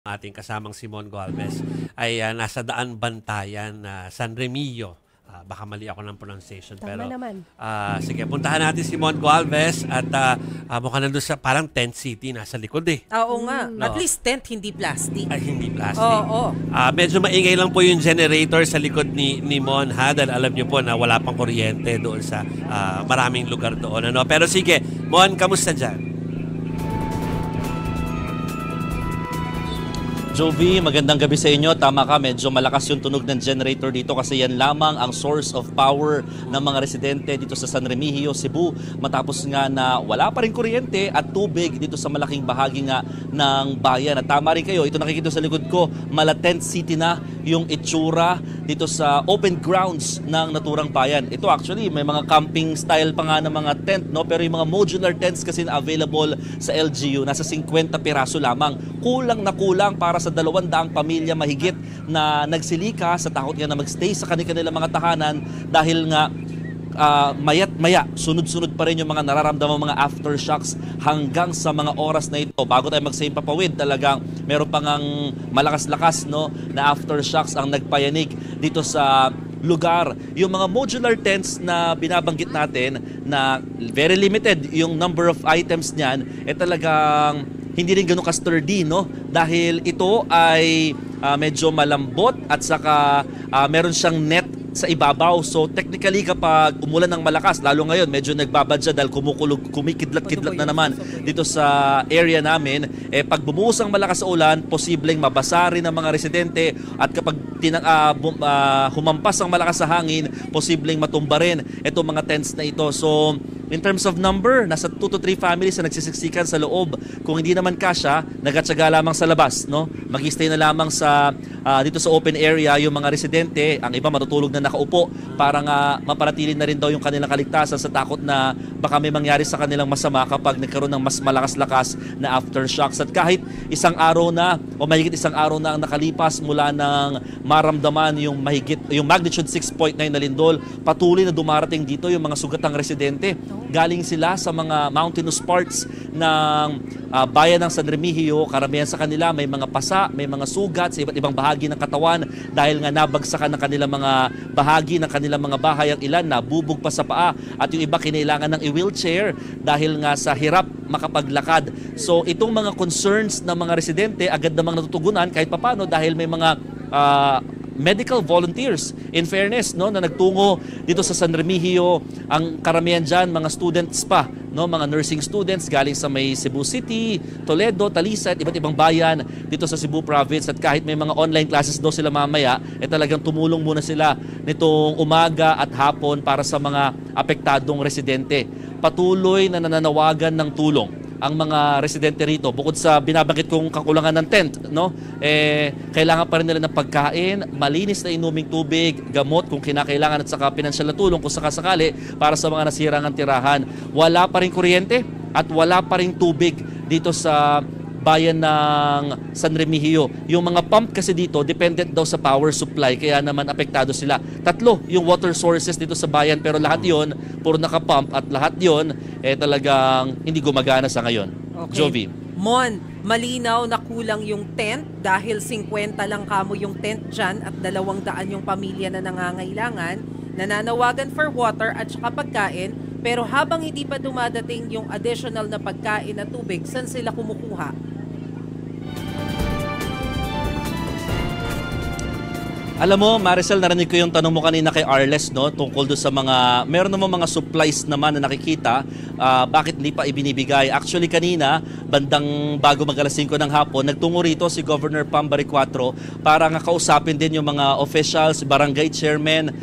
Ating kasamang Simon Galvez ay nasa Daan Bantayan na San Remillo. Baka mali ako ng pronunciation. Tama pero naman. sige, puntahan natin Simon Galvez at mukhang nandun sa parang tent city nasa likod eh. Oo nga. No. At least tent, hindi plastic. Ay, hindi plastic. Oo. Medyo maingay lang po yung generator sa likod ni Mon ha, dahil alam niyo po na wala pang kuryente doon sa maraming lugar doon. Ano? Pero sige, Mon, kamusta dyan? Jovi, magandang gabi sa inyo. Tama ka, medyo malakas yung tunog ng generator dito kasi yan lamang ang source of power ng mga residente dito sa San Remigio, Cebu. Matapos nga na wala pa rin kuryente at tubig dito sa malaking bahagi nga ng bayan. At tama rin kayo, ito nakikita sa likod ko, Malatent City na yung itsura dito sa open grounds ng naturang bayan. Ito actually, may mga camping style pa nga ng mga tent, no? Pero yung mga modular tents kasi na available sa LGU, nasa 50 piraso lamang. Kulang na kulang para sa 200 pamilya mahigit na nagsilika sa takot nga na magstay sa kanilang mga tahanan dahil nga mayat maya, sunod-sunod pa rin yung mga nararamdamang mga aftershocks hanggang sa mga oras na ito. Bago tayo mag-say papawid, talagang meron pang malakas-lakas no, na aftershocks ang nagpayanig dito sa lugar. Yung mga modular tents na binabanggit natin na very limited yung number of items niyan, talagang hindi rin ganun ka-sturdy, no? Dahil ito ay medyo malambot at saka meron siyang net sa ibabaw. So technically kapag umulan ng malakas, lalo ngayon medyo nagbabadya dahil kumikidlat-kidlat na naman dito sa area namin, pag bumuhos ang malakas sa ulan, posibleng mabasa rin ang mga residente at kapag humampas ang malakas sa hangin, posibleng matumba rin itong mga tents na ito. So in terms of number, nasa 2 to 3 families na nagsisiksikan sa loob. Kung hindi naman kasya, nagatsaga lamang sa labas, no? Mag-stay na lamang sa dito sa open area yung mga residente. Ang iba matutulog na nakaupo para nga mapanatili na rin daw yung kanilang kaligtasan sa takot na baka may mangyari sa kanilang masama kapag nagkaroon ng mas malakas-lakas na aftershocks. At kahit isang araw na o mahigit isang araw na ang nakalipas mula ng maramdaman yung magnitude 6.9 na lindol, patuloy na dumarating dito yung mga sugatang residente. Galing sila sa mga mountainous parts ng bayan ng San Remigio. Karamihan sa kanila may mga pasa, may mga sugat sa iba't ibang bahagi ng katawan dahil nga nabagsakan ng kanilang mga bahagi ng kanilang mga bahay. Ang ilan nabubog pa sa paa at yung iba kinailangan ng i-wheelchair dahil nga sa hirap makapaglakad. So itong mga concerns ng mga residente agad namang natutugunan kahit papano dahil may mga medical volunteers, in fairness, no, na nagtungo dito sa San Remigio. Ang karamihan dyan, mga students pa, no, mga nursing students galing sa may Cebu City, Toledo, Talisay, iba't ibang bayan dito sa Cebu Province. At kahit may mga online classes daw sila mamaya, talagang tumulong muna sila nitong umaga at hapon para sa mga apektadong residente. Patuloy na nananawagan ng tulong ang mga residente rito. Bukod sa binabanggit kong kakulangan ng tent, no? Kailangan pa rin nila ng pagkain, malinis na inuming tubig, gamot kung kinakailangan at saka pinansyal na tulong kung sakasakali para sa mga nasirang tirahan. Wala pa rin kuryente at wala pa rin tubig dito sa bayan ng San Remigio. Yung mga pump kasi dito, dependent daw sa power supply, kaya naman apektado sila. 3 yung water sources dito sa bayan, pero lahat yon puro nakapump at lahat yon talagang hindi gumagana sa ngayon. Okay. Jovi. Mon, malinaw na kulang yung tent dahil 50 lang kamo yung tent dyan at 200 yung pamilya na nangangailangan. Nananawagan for water at saka pagkain, pero habang hindi pa dumadating yung additional na pagkain at tubig, saan sila kumukuha? Alam mo, Maricel, narinig ko yung tanong mo kanina kay Arles, no, tungkol doon sa mga, meron naman mga supplies naman na nakikita, bakit hindi pa ibinibigay. Actually, kanina, bandang bago mag-alas 5 ng hapon, nagtungo rito si Governor Pam Baricuatro para nga kausapin din yung mga officials, barangay chairman,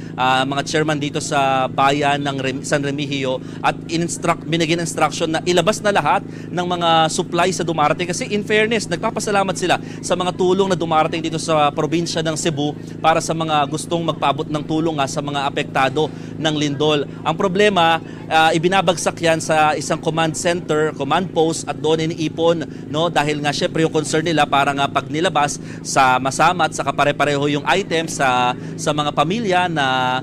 mga chairman dito sa bayan ng San Remigio at binigyan instruction na ilabas na lahat ng mga supplies sa dumarating. Kasi in fairness, nagpapasalamat sila sa mga tulong na dumarating dito sa probinsya ng Cebu para sa mga gustong magpaabot ng tulong sa mga apektado ng lindol. Ang problema, ibinabagsak yan sa isang command center, command post, at doon iniipon, no? Dahil nga syempre yung concern nila para nga pag nilabas sa masama at sa kapare-pareho yung items sa mga pamilya na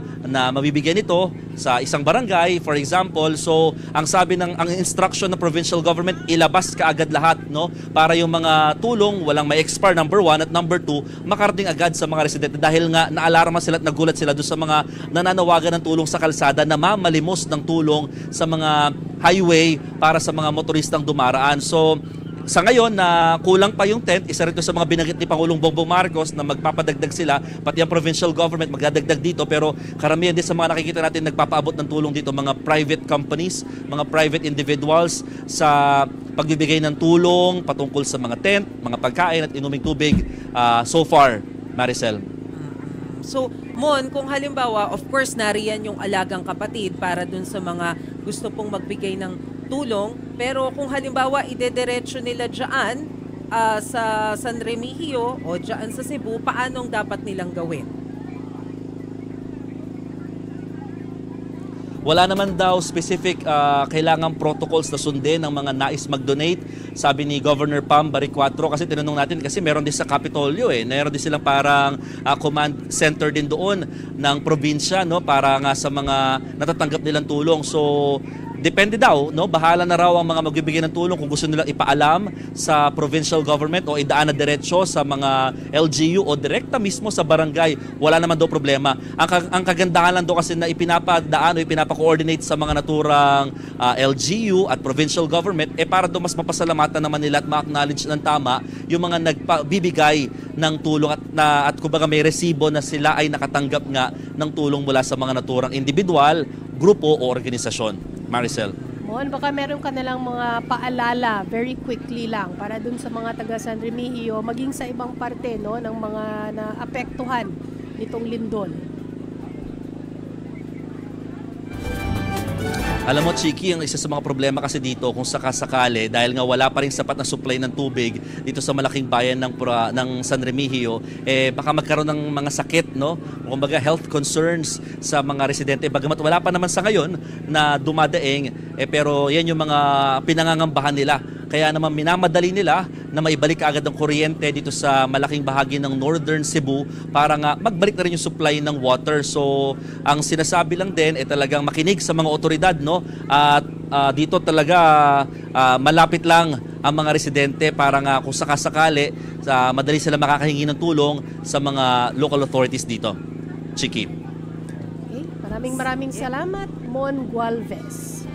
mabibigyan nito sa isang barangay, for example. So, ang sabi ang instruction ng provincial government, ilabas kaagad lahat, no? Para yung mga tulong walang may expire, number 1, at number 2, makarating agad sa mga residente dahil nga naalarma sila at nagulat sila doon sa mga nananawagan ng tulong sa kalsada na mamalimos ng tulong sa mga highway para sa mga motoristang dumaraan. So, sa ngayon na kulang pa yung tent, isa rito sa mga binanggit ni Pangulong Bongbong Marcos na magpapadagdag sila, pati ang provincial government magdadagdag dito, pero karamihan din sa mga nakikita natin nagpapaabot ng tulong dito, mga private companies, mga private individuals sa pagbibigay ng tulong patungkol sa mga tent, mga pagkain at inuming tubig so far, Maricel. So, Mon, kung halimbawa, of course, nariyan yung alagang kapatid para dun sa mga gusto pong magbigay ng tulong, pero kung halimbawa idediretso nila dyan sa San Remigio o dyan sa Cebu, paanong dapat nilang gawin? Wala naman daw specific kailangang protocols na sundin ng mga nais mag-donate, sabi ni Governor Pam Baricuatro, kasi tinanong natin kasi meron din sa Capitolio meron din silang parang command center din doon ng probinsya, no, para nga sa mga natatanggap nilang tulong. So depende daw, no? Bahala na raw ang mga magbibigay ng tulong kung gusto nilang ipaalam sa provincial government o idaan na diretso sa mga LGU o direkta mismo sa barangay. Wala naman daw problema. Ang kagandahan lang daw kasi na ipinapadaan o ipinapa-coordinate sa mga naturang LGU at provincial government para daw mas mapasalamatan naman nila at ma-acknowledge ng tama yung mga nagbibigay ng tulong at kumbaga may resibo na sila ay nakatanggap nga ng tulong mula sa mga naturang individual, grupo o organisasyon. Maricel. Mon, baka meron ka nalang mga paalala very quickly lang para dun sa mga taga San Remigio maging sa ibang parte, no, ng mga naapektuhan nitong lindol. Alam mo, Chiki, ang isa sa mga problema kasi dito kung sakasakali dahil nga wala pa rin sapat na supply ng tubig dito sa malaking bayan ng San Remigio, baka magkaroon ng mga sakit, no? Kumbaga health concerns sa mga residente. Bagamat wala pa naman sa ngayon na dumadaing, pero yan yung mga pinangangambahan nila. Kaya naman minamadali nila na maibalik agad ang kuryente dito sa malaking bahagi ng Northern Cebu para nga magbalik na rin yung supply ng water. So, ang sinasabi lang din talagang makinig sa mga otoridad, no? At dito talaga malapit lang ang mga residente para nga kung sakasakali madali sila makakahingi ng tulong sa mga local authorities dito. Chiki. Okay, maraming salamat, Mon Gualvez.